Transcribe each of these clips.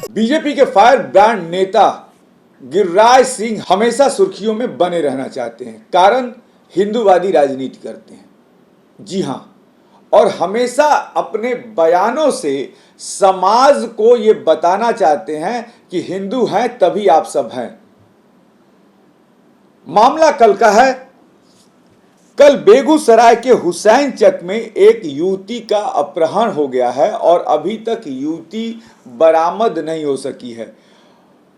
BJP के fire brand नेता गिरिराज सिंह हमेशा सुर्खियों में बने रहना चाहते हैं, कारण हिंदूवादी राजनीति करते हैं। जी हां, और हमेशा अपने बयानों से समाज को ये बताना चाहते हैं कि हिंदू हैं तभी आप सब हैं। मामला कल का है। कल बेगूसराय के हुसैन चक में एक युवती का अपहरण हो गया है और अभी तक युवती बरामद नहीं हो सकी है।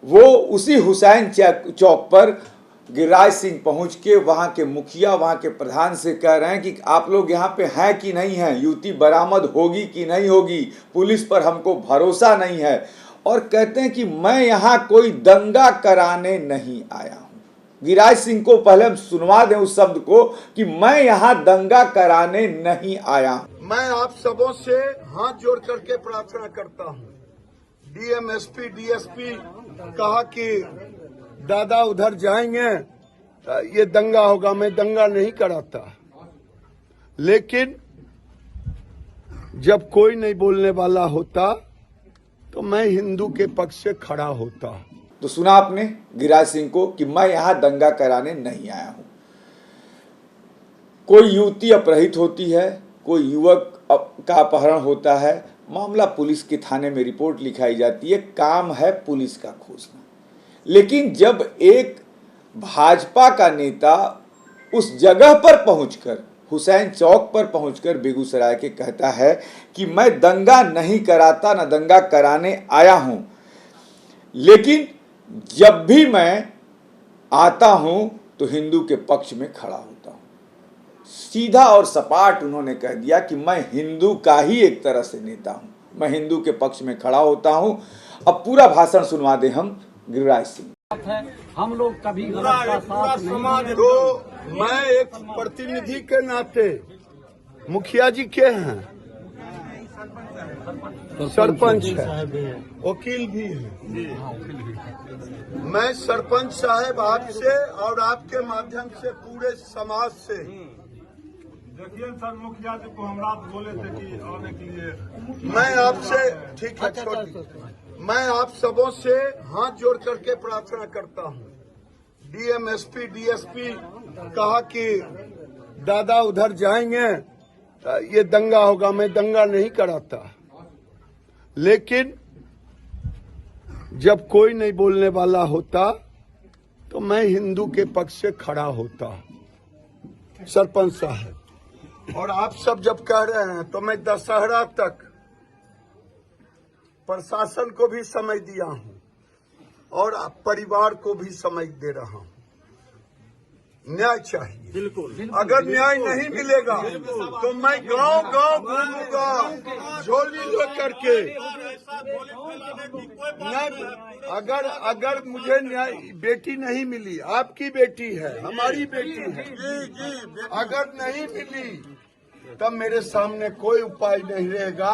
वो उसी हुसैन चौक पर गिरिराज सिंह पहुंच के वहां के मुखिया, वहां के प्रधान से कह रहे हैं कि आप लोग यहाँ पे हैं कि नहीं हैं, युवती बरामद होगी कि नहीं होगी, पुलिस पर हमको भरोसा नहीं है। और कहते हैं कि मैं यहाँ कोई दंगा कराने नहीं आया हूँ। गिरिराज सिंह को पहले हम सुनवा दें उस शब्द को कि मैं यहाँ दंगा कराने नहीं आया हूँ। मैं आप सबों से हाथ जोड़ करके प्रार्थना करता हूँ। डीएम, एसपी, डीएसपी कहा कि दादा उधर जाएंगे, ये दंगा होगा। मैं दंगा नहीं कराता, लेकिन जब कोई नहीं बोलने वाला होता तो मैं हिंदू के पक्ष से खड़ा होता। तो सुना आपने गिरिराज सिंह को कि मैं यहां दंगा कराने नहीं आया हूं। कोई युवती अपहरित होती है, कोई युवक का अपहरण होता है, मामला पुलिस के थाने में रिपोर्ट लिखाई जाती है, काम है पुलिस का खोजना। लेकिन जब एक भाजपा का नेता उस जगह पर पहुंचकर, हुसैन चौक पर पहुंचकर बेगूसराय के कहता है कि मैं दंगा नहीं कराता, ना दंगा कराने आया हूं, लेकिन जब भी मैं आता हूं तो हिंदू के पक्ष में खड़ा होता हूं। सीधा और सपाट उन्होंने कह दिया कि मैं हिंदू का ही एक तरह से नेता हूं, मैं हिंदू के पक्ष में खड़ा होता हूं। अब पूरा भाषण सुनवा दें हम गिरिराज सिंह। हम लोग कभी गलत का साथ नहीं। तो मैं एक प्रतिनिधि के नाते, मुखिया जी के हैं, सरपंच है, वकील भी है। मैं सरपंच साहब आपसे और आपके माध्यम से पूरे समाज से, देखिए सर, मुखिया जी को हम रात बोले थे कि आने के लिए, मैं आपसे, ठीक है छोटी, मैं आप सबों से हाथ जोड़ करके प्रार्थना करता हूँ। डीएम, एसपी, डीएसपी कहा कि दादा उधर जाएंगे, ये दंगा होगा। मैं दंगा नहीं कराता, लेकिन जब कोई नहीं बोलने वाला होता तो मैं हिंदू के पक्ष से खड़ा होता। सरपंच साहब और आप सब जब कह रहे हैं तो मैं दशहरा तक प्रशासन को भी समय दिया हूं और परिवार को भी समय दे रहा हूं। न्याय चाहिए, बिल्कुल। अगर न्याय नहीं मिलेगा तो मैं गांव गांव घूमूंगा झोली लेकर के। अगर मुझे न्याय, बेटी नहीं मिली, आपकी बेटी है, हमारी बेटी है, अगर नहीं मिली तब मेरे सामने कोई उपाय नहीं रहेगा।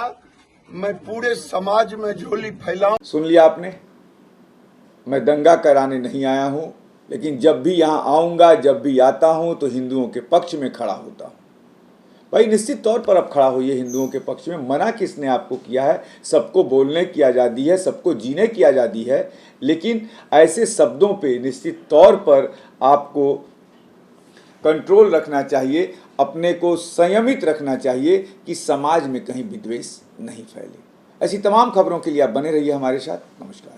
मैं पूरे समाज में झोली फैलाऊं। सुन लिया आपने, मैं दंगा कराने नहीं आया हूं, लेकिन जब भी यहाँ आऊँगा, जब भी आता हूँ तो हिंदुओं के पक्ष में खड़ा होता हूँ। भाई निश्चित तौर पर अब खड़ा होइए हिंदुओं के पक्ष में। मना किसने आपको किया है? सबको बोलने की आज़ादी है, सबको जीने की आज़ादी है, लेकिन ऐसे शब्दों पे निश्चित तौर पर आपको कंट्रोल रखना चाहिए, अपने को संयमित रखना चाहिए कि समाज में कहीं विद्वेष नहीं फैले। ऐसी तमाम खबरों के लिए आप बने रहिए हमारे साथ। नमस्कार।